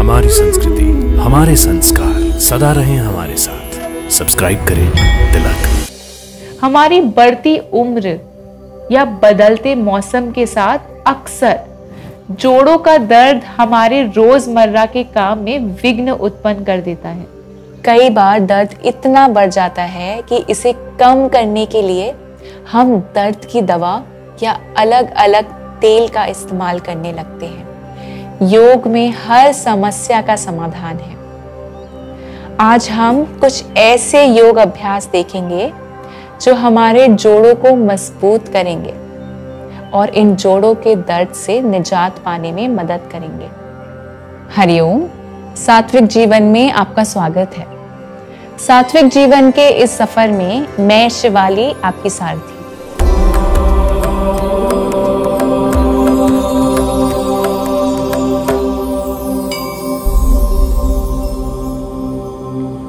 हमारी संस्कृति, हमारे संस्कार सदा रहें हमारे साथ। सब्सक्राइब करें तिलक। हमारी बढ़ती उम्र या बदलते मौसम के साथ अक्सर जोड़ों का दर्द हमारे रोजमर्रा के काम में विघ्न उत्पन्न कर देता है। कई बार दर्द इतना बढ़ जाता है कि इसे कम करने के लिए हम दर्द की दवा या अलग अलग तेल का इस्तेमाल करने लगते हैं। योग में हर समस्या का समाधान है। आज हम कुछ ऐसे योग अभ्यास देखेंगे जो हमारे जोड़ों को मजबूत करेंगे और इन जोड़ों के दर्द से निजात पाने में मदद करेंगे। हरिओम, सात्विक जीवन में आपका स्वागत है। सात्विक जीवन के इस सफर में मैं शिवाली आपकी सारथी।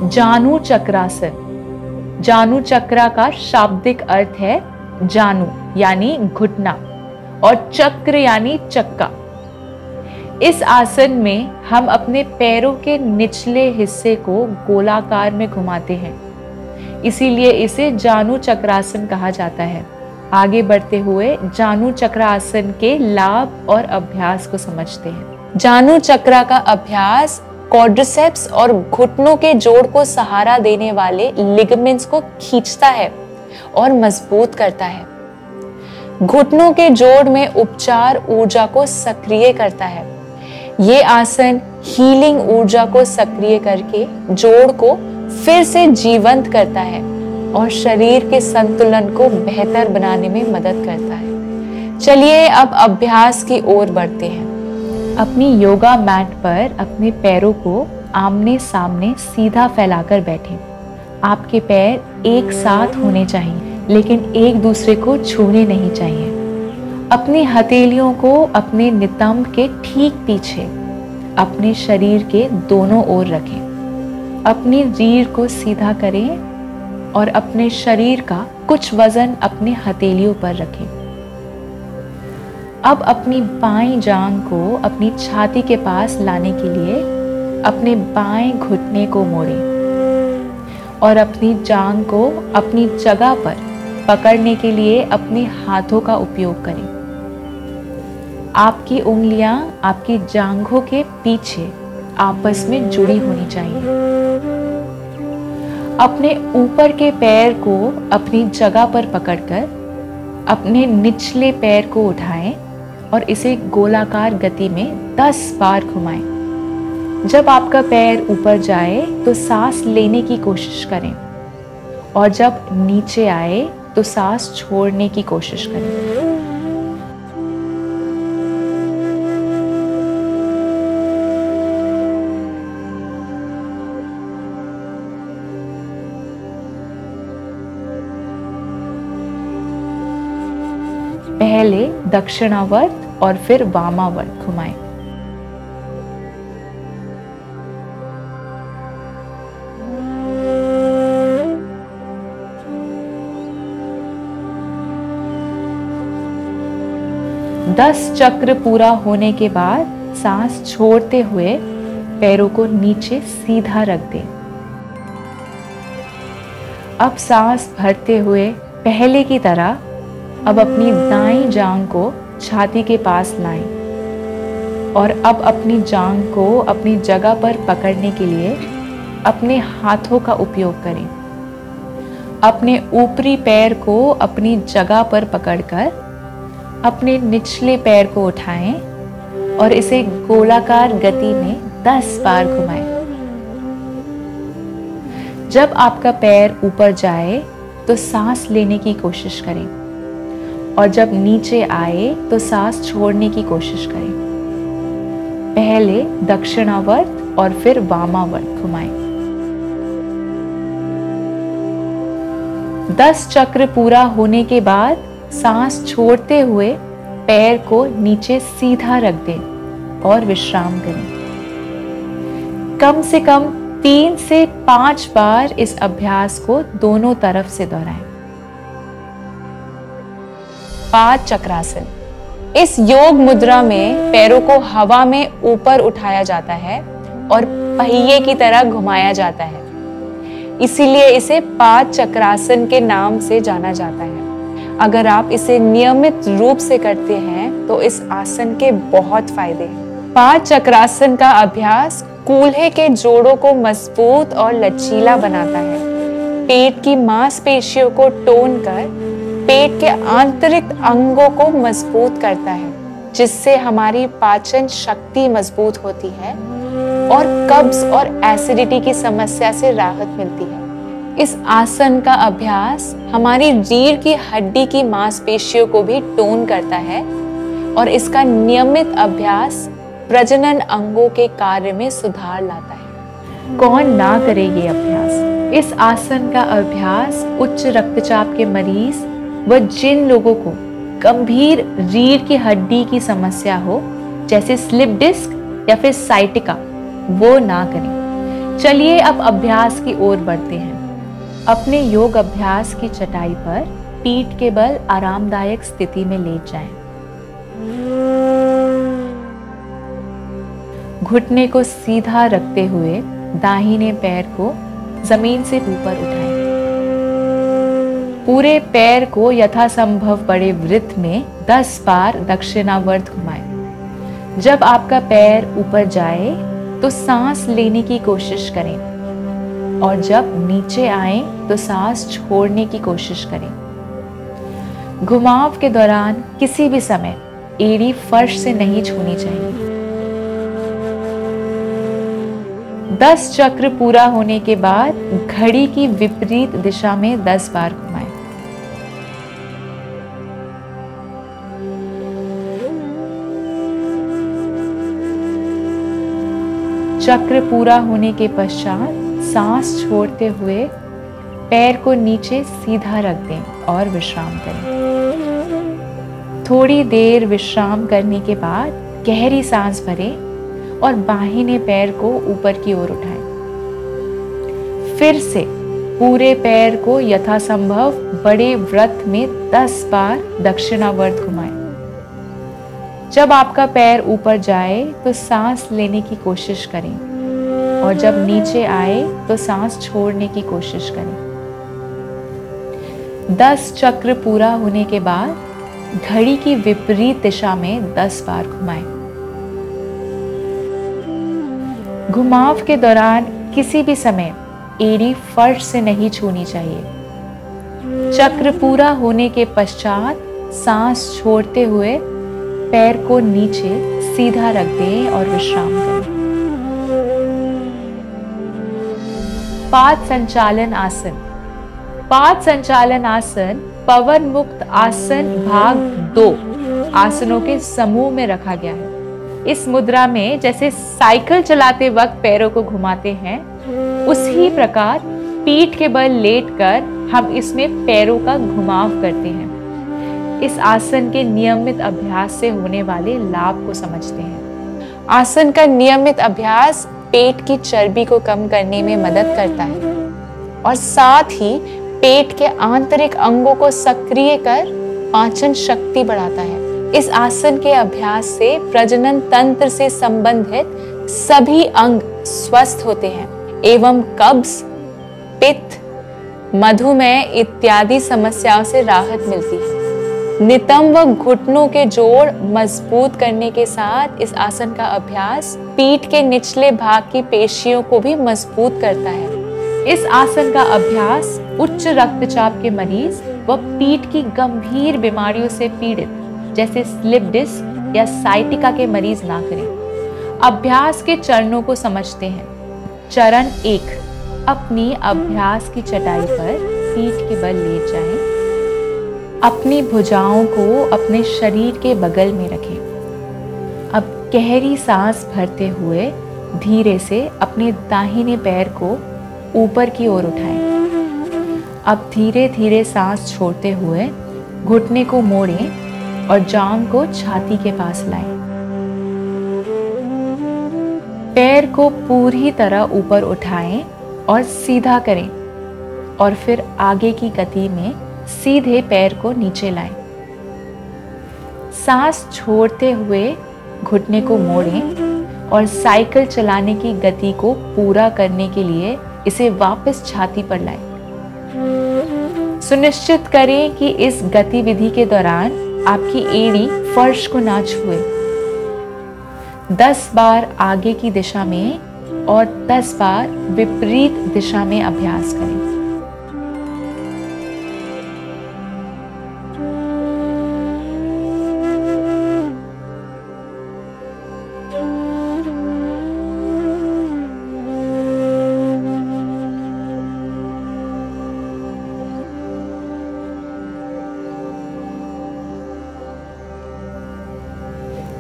जानु चक्रासन। जानु चक्रा का शाब्दिक अर्थ है जानु यानी घुटना और चक्र यानी चक्का। इस आसन में हम अपने पैरों के निचले हिस्से को गोलाकार में घुमाते हैं, इसीलिए इसे जानु चक्रासन कहा जाता है। आगे बढ़ते हुए जानु चक्रासन के लाभ और अभ्यास को समझते हैं। जानु चक्रा का अभ्यास क्वाड्रिसेप्स और घुटनों के जोड़ को सहारा देने वाले लिगामेंट्स को खींचता है और मजबूत करता है। घुटनों के जोड़ में उपचार ऊर्जा को सक्रिय करता है। ये आसन हीलिंग ऊर्जा को सक्रिय करके जोड़ को फिर से जीवंत करता है और शरीर के संतुलन को बेहतर बनाने में मदद करता है। चलिए अब अभ्यास की ओर बढ़ते हैं। अपनी योगा मैट पर अपने पैरों को आमने सामने सीधा फैलाकर बैठें। आपके पैर एक साथ होने चाहिए, लेकिन एक दूसरे को छूने नहीं चाहिए। अपनी हथेलियों को अपने नितंब के ठीक पीछे अपने शरीर के दोनों ओर रखें। अपनी रीढ़ को सीधा करें और अपने शरीर का कुछ वजन अपने हथेलियों पर रखें। अब अपनी बाईं जांघ को अपनी छाती के पास लाने के लिए अपने बाएं घुटने को मोड़ें और अपनी जांघ को अपनी जगह पर पकड़ने के लिए अपने हाथों का उपयोग करें। आपकी उंगलियां आपकी जांघों के पीछे आपस में जुड़ी होनी चाहिए। अपने ऊपर के पैर को अपनी जगह पर पकड़कर अपने निचले पैर को उठाएं और इसे गोलाकार गति में 10 बार घुमाएं। जब आपका पैर ऊपर जाए तो सांस लेने की कोशिश करें और जब नीचे आए तो सांस छोड़ने की कोशिश करें। पहले दक्षिणावर्त और फिर वामावर्त घुमाएं। दस चक्र पूरा होने के बाद सांस छोड़ते हुए पैरों को नीचे सीधा रख दें। अब सांस भरते हुए पहले की तरह अब अपनी दाईं जांघ को छाती के पास लाएं और अब अपनी जांघ को अपनी जगह पर पकड़ने के लिए अपने हाथों का उपयोग करें। अपने ऊपरी पैर को अपनी जगह पर पकड़कर अपने निचले पैर को उठाएं और इसे गोलाकार गति में 10 बार घुमाएं। जब आपका पैर ऊपर जाए तो सांस लेने की कोशिश करें और जब नीचे आए तो सांस छोड़ने की कोशिश करें। पहले दक्षिणावर्त और फिर वामावर्त घुमाएं। 10 चक्र पूरा होने के बाद सांस छोड़ते हुए पैर को नीचे सीधा रख दें और विश्राम करें। कम से कम 3 से 5 बार इस अभ्यास को दोनों तरफ से दोहराएं। पाद चक्रासन। इस योग मुद्रा में पैरों को हवा में ऊपर उठाया जाता है और पहिए की तरह घुमाया जाता है। इसीलिए इसे 5 चक्रासन के नाम से जाना जाता है। अगर आप इसे नियमित रूप से करते हैं तो इस आसन के बहुत फायदे हैं। 5 चक्रासन का अभ्यास कूल्हे के जोड़ों को मजबूत और लचीला बनाता है, पेट की मांसपेशियों को टोन कर पेट के आंतरिक अंगों को मजबूत करता है, जिससे हमारी पाचन शक्ति मजबूत होती है और कब्ज और एसिडिटी की समस्या से राहत मिलती है। इस आसन का अभ्यास हमारी रीढ़ की हड्डी की मांसपेशियों को भी टोन करता है और इसका नियमित अभ्यास प्रजनन अंगों के कार्य में सुधार लाता है। कौन ना करे ये अभ्यास। इस आसन का अभ्यास उच्च रक्तचाप के मरीज व जिन लोगों को गंभीर रीढ़ की हड्डी की समस्या हो, जैसे स्लिप डिस्क या फिर साइटिका, वो ना करें। चलिए अब अभ्यास की ओर बढ़ते हैं। अपने योग अभ्यास की चटाई पर पीठ के बल आरामदायक स्थिति में लेट जाएं। घुटने को सीधा रखते हुए दाहिने पैर को जमीन से ऊपर उठाएं। पूरे पैर को यथासंभव बड़े वृत्त में 10 बार दक्षिणावर्त घुमाएं। जब आपका पैर ऊपर जाए तो सांस लेने की कोशिश करें और जब नीचे आए तो सांस छोड़ने की कोशिश करें। घुमाव के दौरान किसी भी समय एड़ी फर्श से नहीं छूनी चाहिए। 10 चक्र पूरा होने के बाद घड़ी की विपरीत दिशा में 10 बार घुमाएं। चक्र पूरा होने के पश्चात सांस छोड़ते हुए पैर को नीचे सीधा रख दें और विश्राम करें। थोड़ी देर विश्राम करने के बाद गहरी सांस भरें और बाहिने पैर को ऊपर की ओर उठाएं। फिर से पूरे पैर को यथासंभव बड़े वृत्त में 10 बार दक्षिणावर्त घुमाएं। जब आपका पैर ऊपर जाए तो सांस लेने की कोशिश करें और जब नीचे आए तो सांस छोड़ने की कोशिश करें। 10 चक्र पूरा होने के बाद घड़ी की विपरीत दिशा में 10 बार घुमाएं। घुमाव के दौरान किसी भी समय एड़ी फर्श से नहीं छूनी चाहिए। चक्र पूरा होने के पश्चात सांस छोड़ते हुए पैर को नीचे सीधा रख दें और विश्राम करें। पाद संचालन आसन। पाद संचालन आसन पवन मुक्त आसन भाग 2 आसनों के समूह में रखा गया है। इस मुद्रा में जैसे साइकिल चलाते वक्त पैरों को घुमाते हैं, उसी प्रकार पीठ के बल लेटकर हम इसमें पैरों का घुमाव करते हैं। इस आसन के नियमित अभ्यास से होने वाले लाभ को समझते हैं। आसन का नियमित अभ्यास पेट की चर्बी को कम करने में मदद करता है और साथ ही पेट के आंतरिक अंगों को सक्रिय कर पाचन शक्ति बढ़ाता है। इस आसन के अभ्यास से प्रजनन तंत्र से संबंधित सभी अंग स्वस्थ होते हैं एवं कब्ज, पित्त, मधुमेह इत्यादि समस्याओं से राहत मिलती है। नितंब व घुटनों के जोड़ मजबूत करने के साथ इस आसन का अभ्यास पीठ के निचले भाग की पेशियों को भी मजबूत करता है। इस आसन का अभ्यास उच्च रक्तचाप के मरीज व पीठ की गंभीर बीमारियों से पीड़ित जैसे स्लिप डिस्क या साइटिका के मरीज ना करें। अभ्यास के चरणों को समझते हैं। चरण 1, अपनी अभ्यास की चटाई पर पीठ के बल लेट जाएं। अपनी भुजाओं को अपने शरीर के बगल में रखें। अब गहरी सांस भरते हुए धीरे से अपने दाहिने पैर को ऊपर की ओर उठाएं। अब धीरे धीरे सांस छोड़ते हुए घुटने को मोड़ें और जांघ को छाती के पास लाएं। पैर को पूरी तरह ऊपर उठाएं और सीधा करें और फिर आगे की गति में सीधे पैर को नीचे लाएं। सांस छोड़ते हुए घुटने को मोड़ें और साइकिल चलाने की गति को पूरा करने के लिए इसे वापस छाती पर लाएं। सुनिश्चित करें कि इस गतिविधि के दौरान आपकी एड़ी फर्श को ना छुए। 10 बार आगे की दिशा में और 10 बार विपरीत दिशा में अभ्यास करें।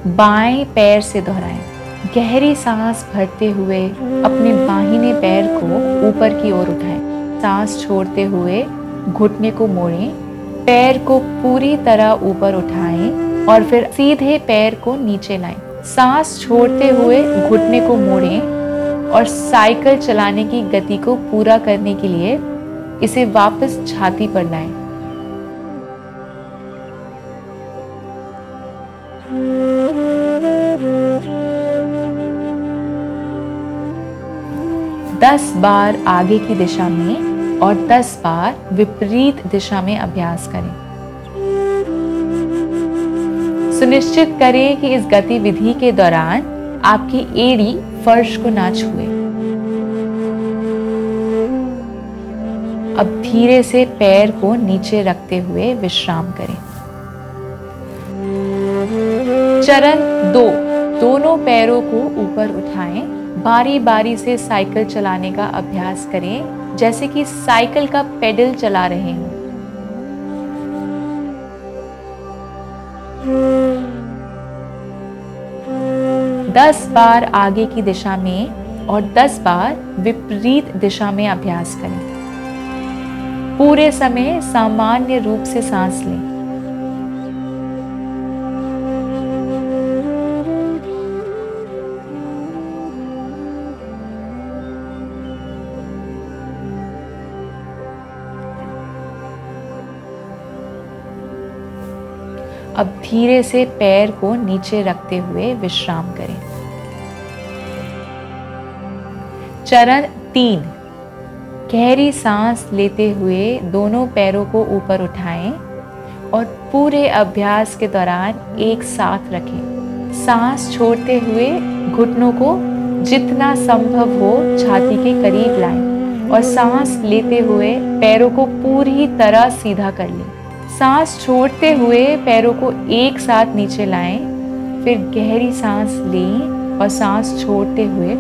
बाएं पैर से दोहराएं। गहरी सांस भरते हुए अपने बाहिने पैर को ऊपर की ओर उठाएं। सांस छोड़ते हुए घुटने को मोड़ें। पैर को पूरी तरह ऊपर उठाएं और फिर सीधे पैर को नीचे लाएं। सांस छोड़ते हुए घुटने को मोड़ें और साइकिल चलाने की गति को पूरा करने के लिए इसे वापस छाती पर लाएं। दस बार आगे की दिशा में और 10 बार विपरीत दिशा में अभ्यास करें। सुनिश्चित करें कि इस गतिविधि के दौरान आपकी एड़ी फर्श को ना छुए। अब धीरे से पैर को नीचे रखते हुए विश्राम करें। चरण 2, दोनों पैरों को ऊपर उठाएं। बारी बारी से साइकिल चलाने का अभ्यास करें, जैसे कि साइकिल का पेडल चला रहे हों। दस बार आगे की दिशा में और 10 बार विपरीत दिशा में अभ्यास करें। पूरे समय सामान्य रूप से सांस लें। अब धीरे से पैर को नीचे रखते हुए विश्राम करें। चरण 3, गहरी सांस लेते हुए दोनों पैरों को ऊपर उठाएं और पूरे अभ्यास के दौरान एक साथ रखें। सांस छोड़ते हुए घुटनों को जितना संभव हो छाती के करीब लाएं और सांस लेते हुए पैरों को पूरी तरह सीधा कर लें। सांस छोड़ते हुए पैरों को एक साथ नीचे लाएं, फिर गहरी सांस लें और सांस छोड़ते हुए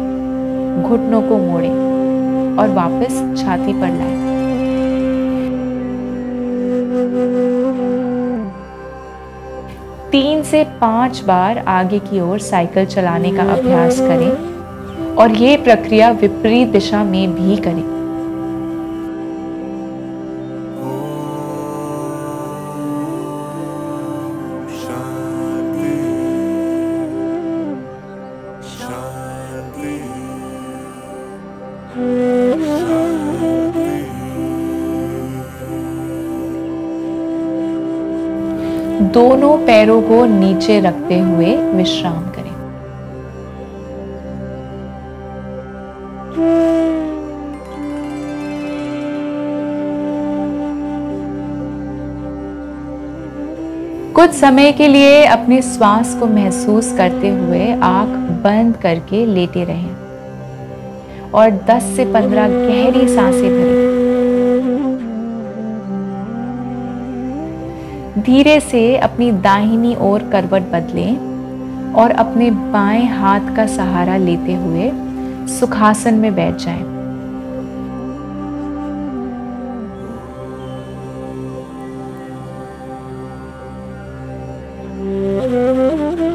घुटनों को मोड़ें और वापस छाती पर लाएं। तीन से 5 बार आगे की ओर साइकिल चलाने का अभ्यास करें और ये प्रक्रिया विपरीत दिशा में भी करें। दोनों पैरों को नीचे रखते हुए विश्राम करें। कुछ समय के लिए अपने श्वास को महसूस करते हुए आंख बंद करके लेटे रहें और 10 से 15 गहरी सांसें भरें। धीरे से अपनी दाहिनी ओर करवट बदलें और अपने बाएं हाथ का सहारा लेते हुए सुखासन में बैठ जाएं।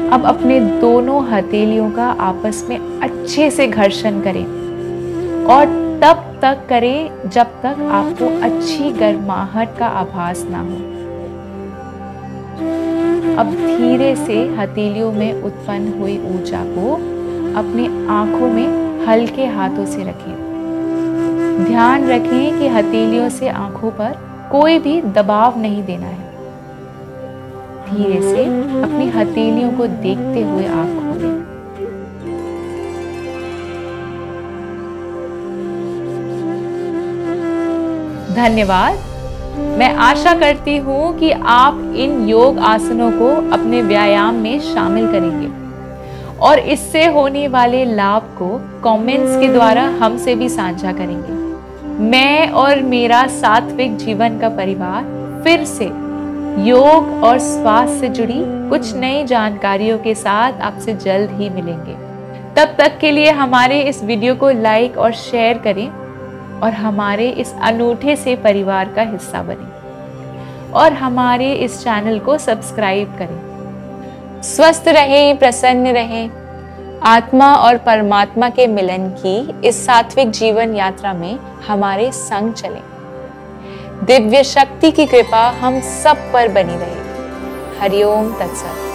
अब अपने दोनों हथेलियों का आपस में अच्छे से घर्षण करें और तब तक करें जब तक आपको अच्छी गर्माहट का आभास ना हो। अब धीरे से हथेलियों में उत्पन्न हुई ऊर्जा को अपनी आंखों में हल्के हाथों से रखें। ध्यान रखें कि हथेलियों से आंखों पर कोई भी दबाव नहीं देना है। धीरे से अपनी हथेलियों को देखते हुए आंख खोलें। धन्यवाद। मैं आशा करती हूँ कि आप इन योग आसनों को अपने व्यायाम में शामिल करेंगे और इससे होने वाले लाभ को कमेंट्स के द्वारा हमसे भी साझा करेंगे। मैं और मेरा सात्विक जीवन का परिवार फिर से योग और स्वास्थ्य से जुड़ी कुछ नई जानकारियों के साथ आपसे जल्द ही मिलेंगे। तब तक के लिए हमारे इस वीडियो को लाइक और शेयर करें और हमारे इस अनूठे से परिवार का हिस्सा बनें और हमारे इस चैनल को सब्सक्राइब करें। स्वस्थ रहें, प्रसन्न रहें, आत्मा और परमात्मा के मिलन की इस सात्विक जीवन यात्रा में हमारे संग चलें। दिव्य शक्ति की कृपा हम सब पर बनी रहे। हरिओम तत्सत।